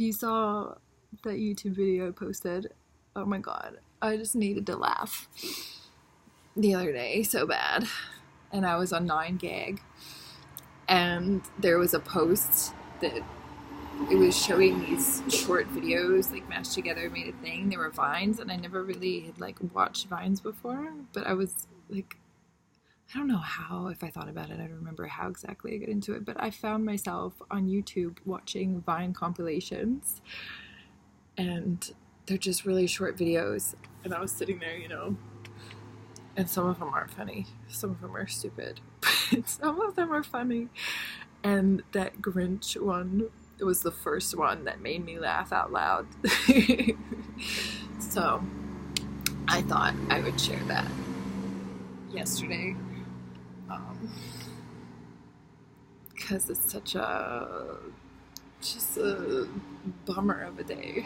if you saw that YouTube video I posted, oh my god, I just needed to laugh the other day so bad. And I was on 9gag, and there was a post that it was showing these short videos like mashed together, made a thing. They were Vines, and I never really had like watched Vines before, but I was like, I don't know how, if I thought about it, I don't remember how exactly I got into it, but I found myself on YouTube watching Vine compilations, and they're just really short videos, and I was sitting there, you know, and some of them aren't funny, some of them are stupid, but some of them are funny, and that Grinch one, it was the first one that made me laugh out loud. So I thought I would share that yesterday, because it's such just a bummer of a day.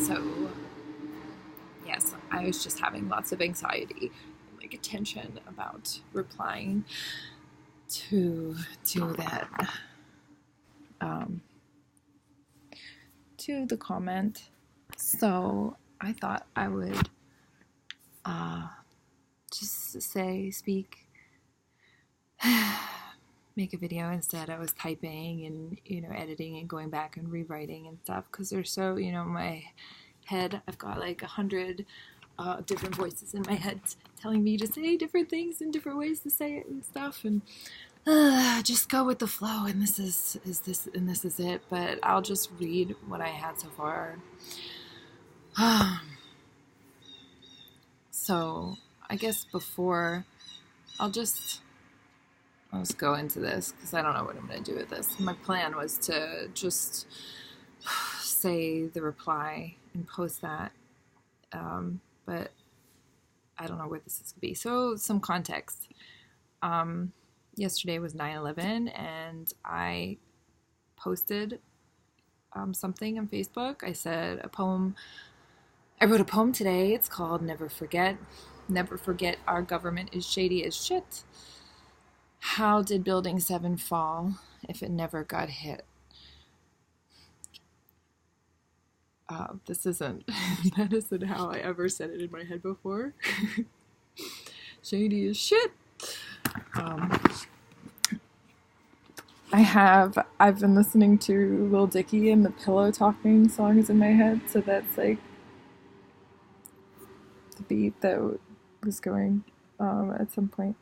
So yes, I was just having lots of anxiety and like attention about replying to that to the comment. So I thought I would just speak, make a video instead. I was typing and, you know, editing and going back and rewriting and stuff, because they're so, you know, in my head, I've got like 100 different voices in my head telling me to say different things and different ways to say it and stuff, and just go with the flow, and this is it. But I'll just read what I had so far. So I guess before, I'll just go into this, because I don't know what I'm going to do with this. My plan was to just say the reply and post that, but I don't know where this is going to be. So some context. Yesterday was 9/11, and I posted something on Facebook. I said I wrote a poem today. It's called Never Forget. Never forget our government is shady as shit. How did Building 7 fall if it never got hit? That isn't how I ever said it in my head before. Shady as shit. I've been listening to Lil Dicky, and the Pillow Talking song is in my head, so that's like the beat that was going at some point.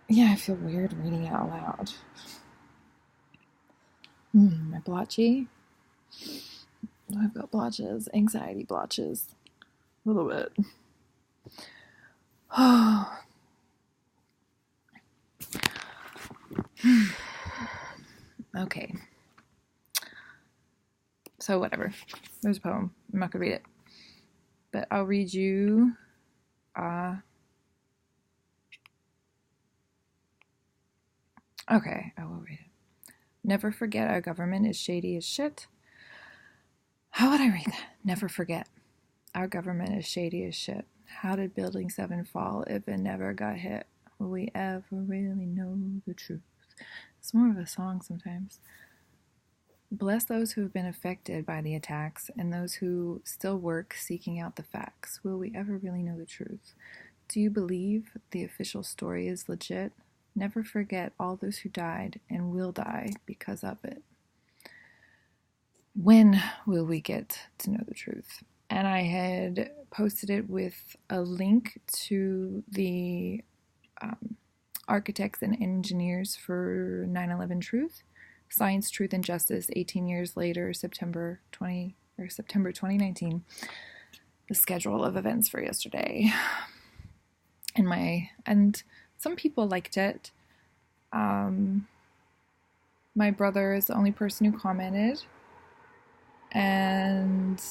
Yeah, I feel weird reading out loud. My blotchy. I've got blotches, anxiety blotches, a little bit. Okay. So whatever. There's a poem. I'm not gonna read it, but I'll read you. Okay, I will read it. Never forget our government is shady as shit. How would I read that? Never forget. Our government is shady as shit. How did Building 7 fall if it never got hit? Will we ever really know the truth? It's more of a song sometimes. Bless those who have been affected by the attacks and those who still work seeking out the facts. Will we ever really know the truth? Do you believe the official story is legit? Never forget all those who died and will die because of it. When will we get to know the truth? And I had posted it with a link to the architects and engineers for 9/11 Truth, Science, Truth, and Justice, 18 years later, September 2019, the schedule of events for yesterday. And some people liked it. My brother is the only person who commented, and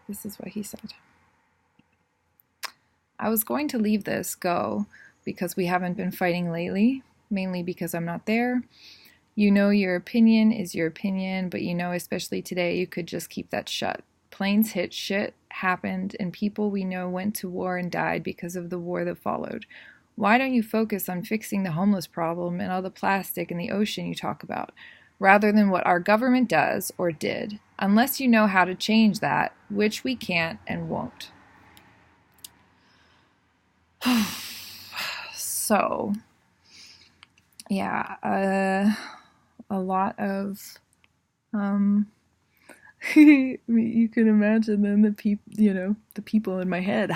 this is what he said. I was going to leave this go because we haven't been fighting lately, mainly because I'm not there. You know your opinion is your opinion, but you know especially today you could just keep that shut. planes hit, shit happened, and people we know went to war and died because of the war that followed. Why don't you focus on fixing the homeless problem and all the plastic in the ocean you talk about, rather than what our government does or did, unless you know how to change that, which we can't and won't. So, yeah, a lot of, you can imagine then the people in my head,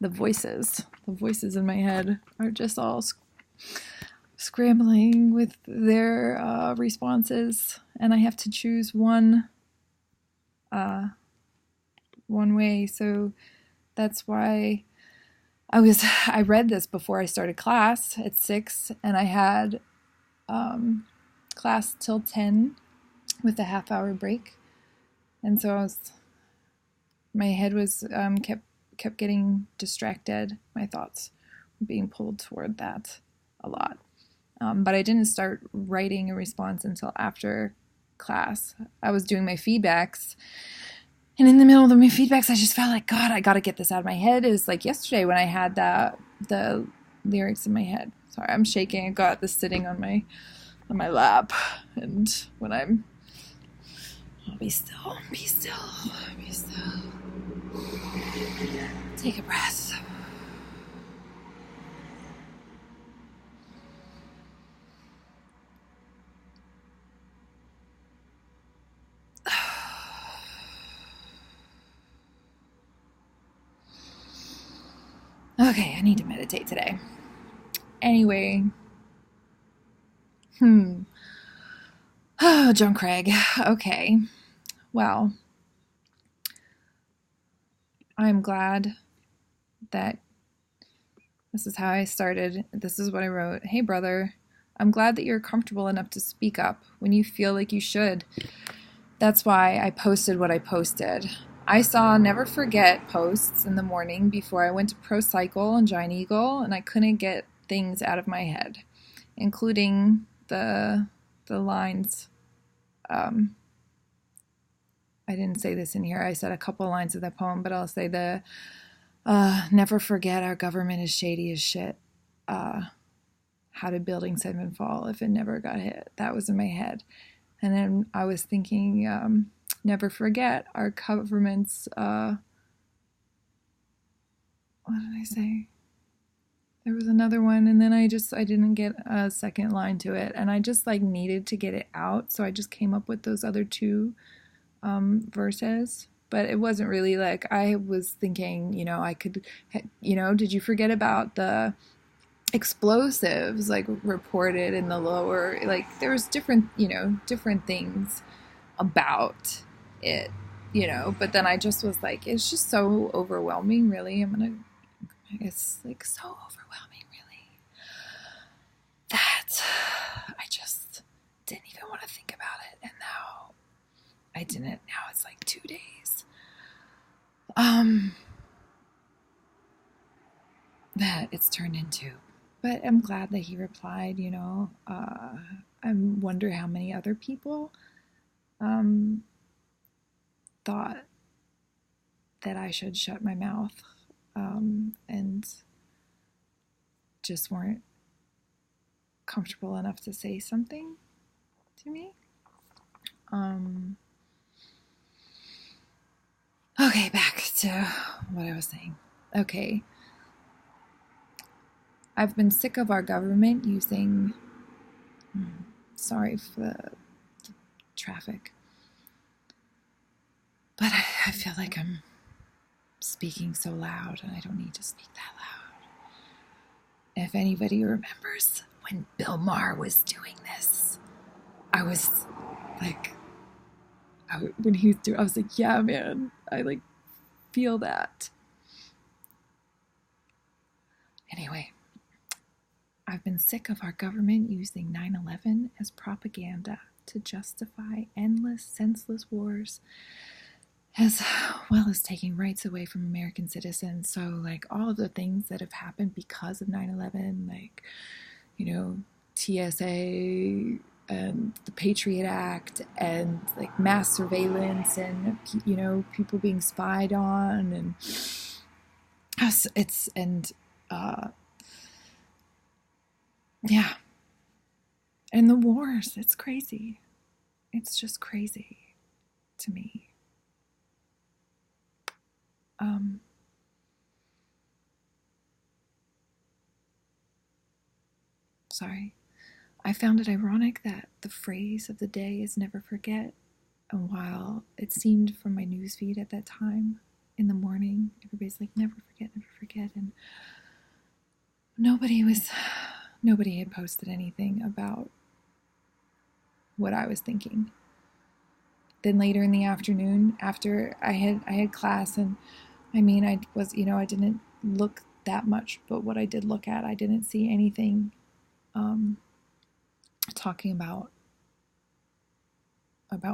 the voices in my head are just all scrambling with their responses, and I have to choose one way. So that's why I read this before I started class at 6, and I had class till 10 with a half-hour break, and so my head was kept getting distracted. My thoughts were being pulled toward that a lot. But I didn't start writing a response until after class. I was doing my feedbacks, and in the middle of my feedbacks, I just felt like, God, I got to get this out of my head. It was like yesterday when I had the lyrics in my head. Sorry, I'm shaking. I got this sitting on my lap, and I'll be still. Take a breath. Okay, I need to meditate today. Anyway. Oh, John Craig. Okay. Well, I'm glad that this is how I started. This is what I wrote. Hey, brother. I'm glad that you're comfortable enough to speak up when you feel like you should. That's why I posted what I posted. I saw Never Forget posts in the morning before I went to Pro Cycle and Giant Eagle, and I couldn't get things out of my head, including the lines. I didn't say this in here. I said a couple lines of the poem, but I'll say never forget our government is shady as shit. How did Building 7 fall if it never got hit? That was in my head. And then I was thinking, never forget our government's, what did I say? There was another one, and then I didn't get a second line to it, and I just needed to get it out, so I just came up with those other two verses. But it wasn't really I was thinking, I could, did you forget about the explosives reported in the lower, there was different things about it, but then I just was it's just so overwhelming, really. It's so overwhelming, really, that I just didn't even want to think about it. And now I didn't. Now it's 2 days. That it's turned into. But I'm glad that he replied, I wonder how many other people thought that I should shut my mouth and just weren't comfortable enough to say something to me. Okay, back to what I was saying. Okay. I've been sick of our government using... sorry for the traffic. But I feel like I'm speaking so loud, and I don't need to speak that loud. If anybody remembers when Bill Maher was doing this, I was when he was doing, I was yeah, man, I feel that. Anyway, I've been sick of our government using 9/11 as propaganda to justify endless, senseless wars, as well as taking rights away from American citizens. So, all of the things that have happened because of 9/11, TSA the Patriot Act and like mass surveillance and, you know, people being spied on, and yeah, and the wars. It's crazy. It's just crazy to me. Sorry. I found it ironic that the phrase of the day is never forget. And while it seemed from my newsfeed at that time in the morning, everybody's like, never forget. And nobody had posted anything about what I was thinking. Then later in the afternoon, after I had class, and I mean, I didn't look that much, but what I did look at, I didn't see anything talking about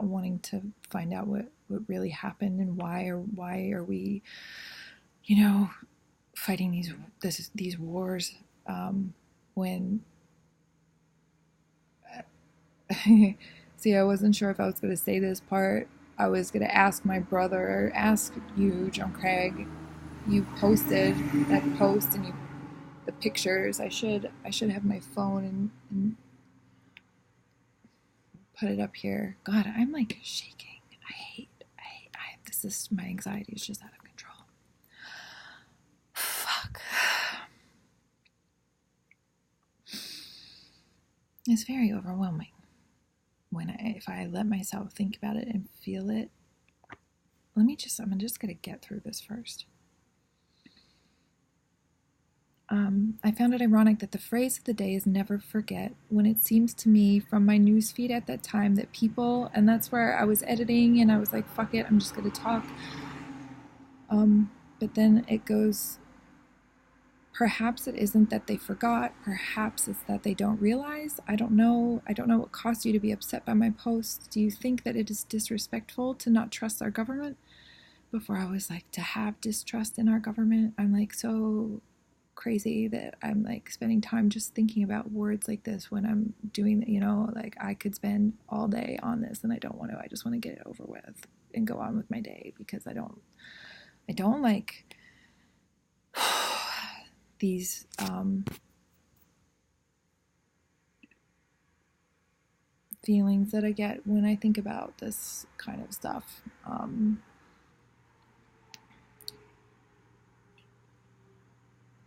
wanting to find out what really happened and why are we, you know, fighting these wars when see, I wasn't sure if I was going to say this part. I was going to ask my brother, ask you, John Craig. You posted that post and the pictures. I should have my phone and put it up here. God, I'm like shaking. My anxiety is just out of control. Fuck. It's very overwhelming if I let myself think about it and feel it. I'm just going to get through this first. I found it ironic that the phrase of the day is never forget, when it seems to me from my newsfeed at that time that people, and that's where I was editing and I was like, fuck it, I'm just going to talk. But then it goes, perhaps it isn't that they forgot, perhaps it's that they don't realize. I don't know what caused you to be upset by my post. Do you think that it is disrespectful to not trust our government? Before I was like, to have distrust in our government, I'm like so crazy that I'm like spending time just thinking about words like this when I'm doing, you know, like I could spend all day on this and I don't want to. I just want to get it over with and go on with my day, because I don't like these feelings that I get when I think about this kind of stuff.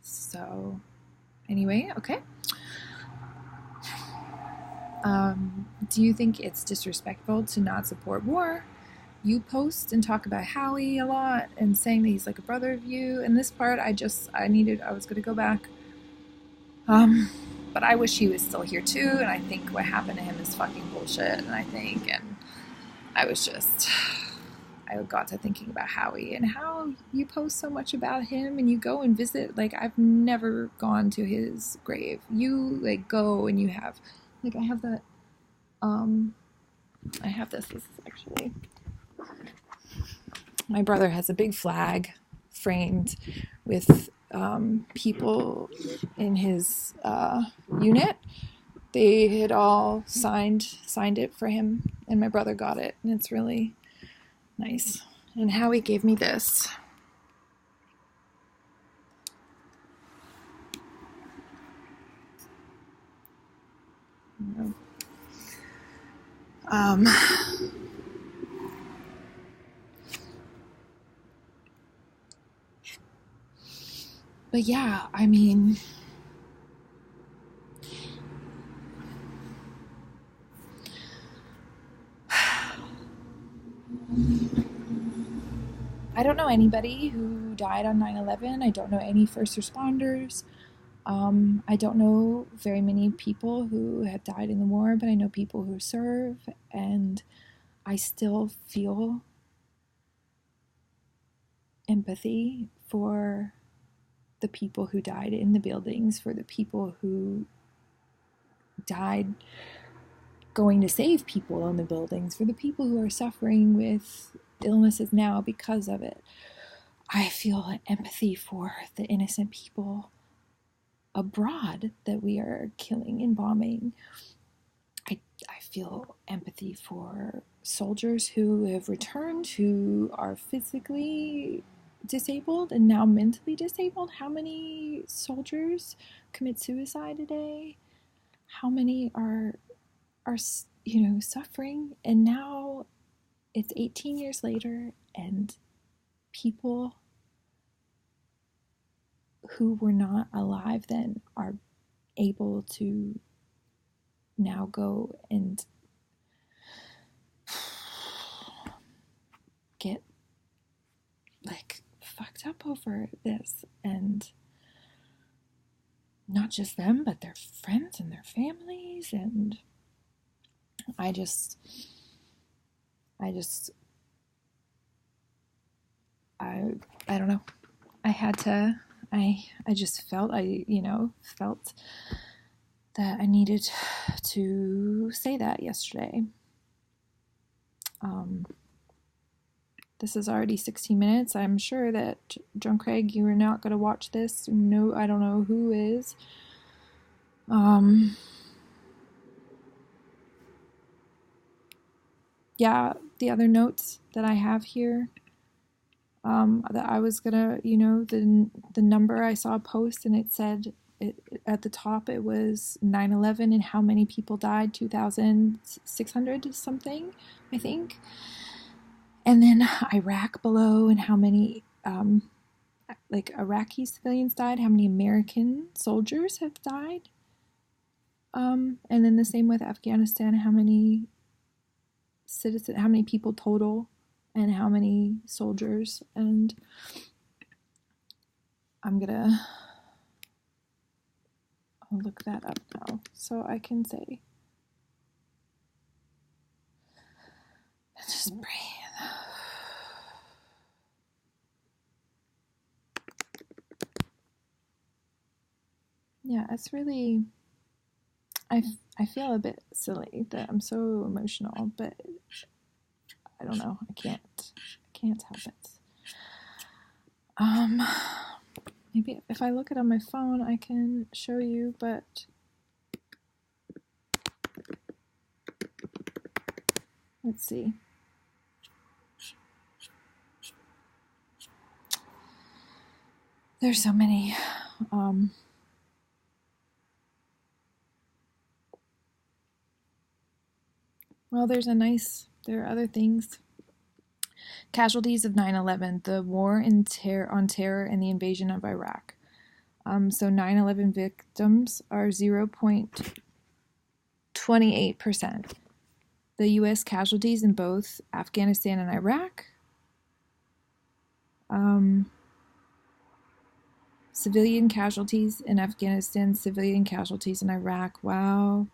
So anyway, okay. Do you think it's disrespectful to not support war? You post and talk about Howie a lot and saying that he's like a brother of you. And this part, I was going to go back. But I wish he was still here too. And I think what happened to him is fucking bullshit. And I got to thinking about Howie and how you post so much about him and you go and visit. Like, I've never gone to his grave. You like go and you have, like, I have that, this is actually, my brother has a big flag framed with people in his unit. They had all signed it for him, and my brother got it, and it's really nice. And Howie gave me this. But yeah, I mean, I don't know anybody who died on 9/11. I don't know any first responders. I don't know very many people who have died in the war, but I know people who serve, and I still feel empathy for the people who died in the buildings, for the people who died going to save people in the buildings, for the people who are suffering with illnesses now because of it. I feel empathy for the innocent people abroad that we are killing and bombing. I feel empathy for soldiers who have returned, who are physically disabled and now mentally disabled. How many soldiers commit suicide a day? How many are suffering? And now it's 18 years later, and people who were not alive then are able to now go and get fucked up over this, and not just them, but their friends and their families. And I don't know. I just felt that I needed to say that yesterday. This is already 16 minutes. I'm sure that, John Craig, you are not going to watch this. No, I don't know who is. Yeah, the other notes that I have here, that I was gonna, the number, I saw a post and it said, at the top it was 9/11 and how many people died, 2,600 something, I think. And then Iraq below, and how many Iraqi civilians died, how many American soldiers have died. And then the same with Afghanistan, how many people total, and how many soldiers. And I'll look that up now so I can say. Just breathe. Yeah, it's really, I feel a bit silly that I'm so emotional, but I don't know, I can't help it. Maybe if I look it on my phone, I can show you, but let's see. There's so many. Well, there are other things. Casualties of 9/11, the war on terror and the invasion of Iraq. So 9/11 victims are 0.28%. The U.S. casualties in both Afghanistan and Iraq. Civilian casualties in Afghanistan, civilian casualties in Iraq. Wow.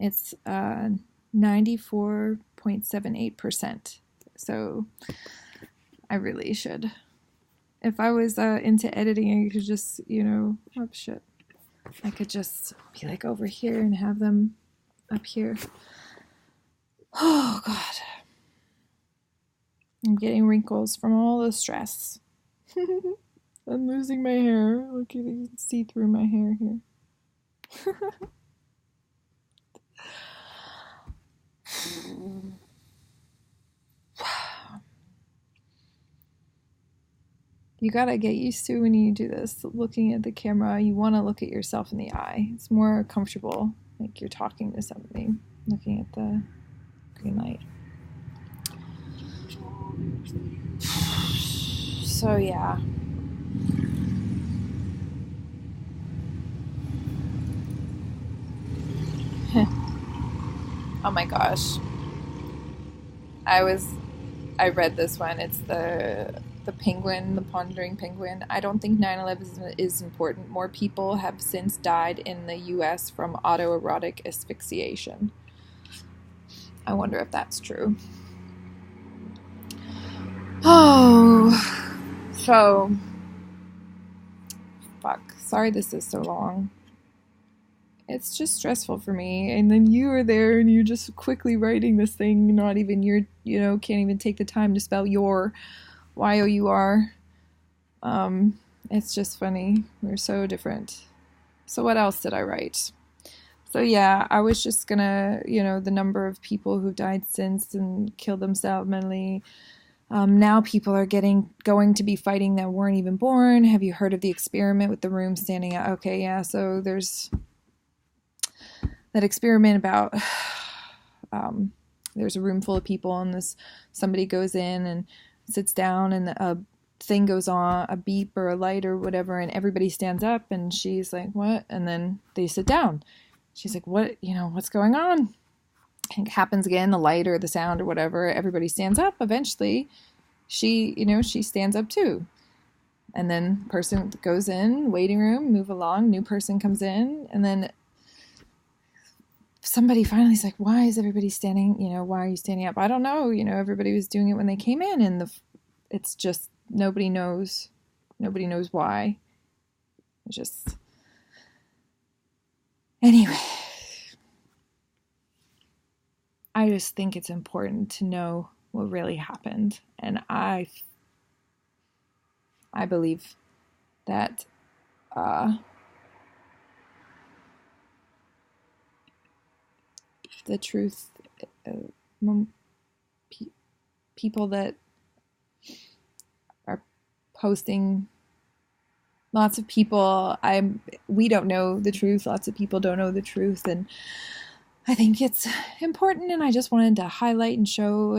It's 94.78%. So I really should. If I was into editing, I could just, oh shit. I could just be like over here and have them up here. Oh, God. I'm getting wrinkles from all the stress. I'm losing my hair. Look, you can see through my hair here. You gotta get used to, when you do this, looking at the camera, you want to look at yourself in the eye. It's more comfortable, like you're talking to somebody, looking at the green light. So yeah. Oh my gosh. I read this one. It's the penguin, the pondering penguin. I don't think 9/11 is important. More people have since died in the U.S. from autoerotic asphyxiation. I wonder if that's true. Oh, so, fuck. Sorry this is so long. It's just stressful for me. And then you are there and you're just quickly writing this thing. Not even can't even take the time to spell your, Y-O-U-R. It's just funny. We're so different. So what else did I write? So yeah, I was just gonna, the number of people who've died since and killed themselves mentally. Now people are going to be fighting that weren't even born. Have you heard of the experiment with the room standing out? Okay, yeah. So there's that experiment about there's a room full of people, and somebody goes in and sits down, and a thing goes on, a beep or a light or whatever, and everybody stands up, and she's like, "What?" And then they sit down. She's like, "What? What's going on?" It happens again, the light or the sound or whatever. Everybody stands up. Eventually, she stands up too. And then person goes in, waiting room, move along, new person comes in, and then somebody finally is like, "Why is everybody standing? Why are you standing up?" "I don't know. Everybody was doing it when they came in, and it's just nobody knows why. It's just anyway." I just think it's important to know what really happened, and I believe that the truth, people that are posting, lots of people, we don't know the truth. Lots of people don't know the truth, and I think it's important, and I just wanted to highlight and show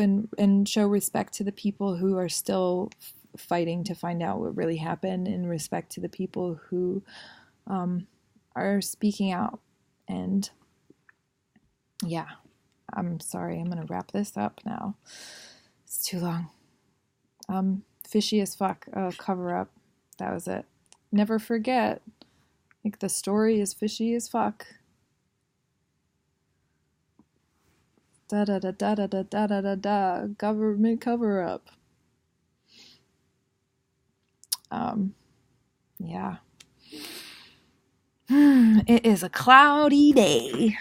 respect to the people who are still fighting to find out what really happened, and respect to the people who are speaking out. And yeah, I'm sorry, I'm gonna wrap this up now. It's too long. Fishy as fuck. Cover up. That was it. Never forget. Like, the story is fishy as fuck. Da da da da da da da da da da. Government cover up. Yeah. It is a cloudy day.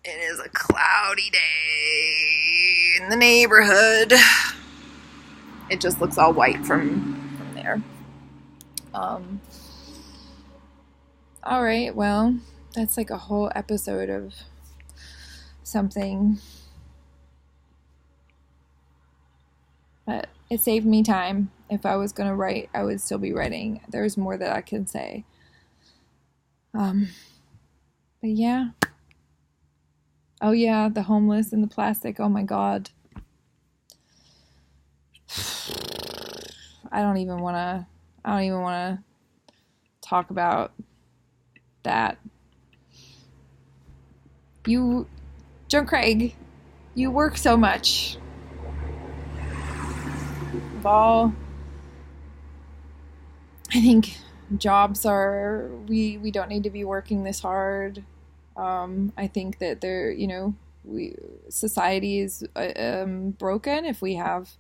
It is a cloudy day in the neighborhood. It just looks all white from there. All right, well, that's like a whole episode of something. But it saved me time. If I was going to write, I would still be writing. There's more that I can say. But yeah. Oh yeah, the homeless and the plastic. Oh my God. I don't even want to talk about that. John Craig, you work so much. I think jobs are, we don't need to be working this hard. I think that society is broken. If we have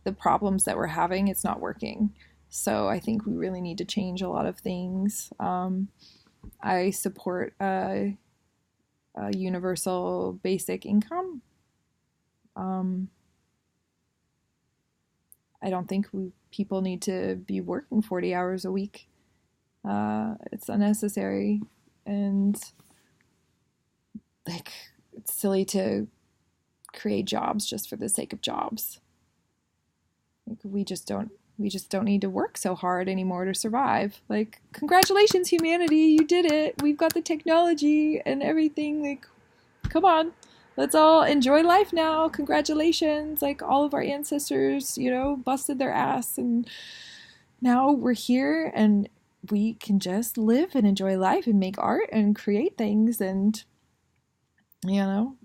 the problems that we're having, it's not working. So I think we really need to change a lot of things. I support a universal basic income. I don't think people need to be working 40 hours a week. It's unnecessary, and like, it's silly to create jobs just for the sake of jobs. Like, we just don't need to work so hard anymore to survive. Like, congratulations, humanity, you did it. We've got the technology and everything. Like, come on. Let's all enjoy life now. Congratulations. Like, all of our ancestors, busted their ass, and now we're here, and we can just live and enjoy life and make art and create things and,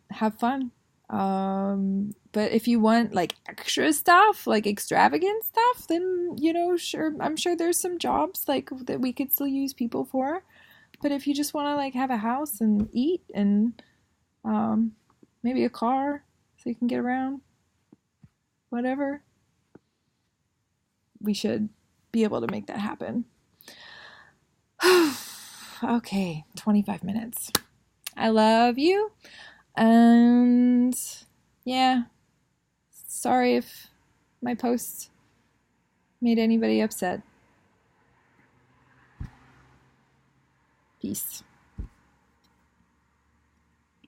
have fun. But if you want like extra stuff, like extravagant stuff, then, sure, I'm sure there's some jobs like that we could still use people for. But if you just want to like have a house and eat and, maybe a car so you can get around, whatever, we should be able to make that happen. Okay, 25 minutes. I love you. And yeah, sorry if my posts made anybody upset. Peace.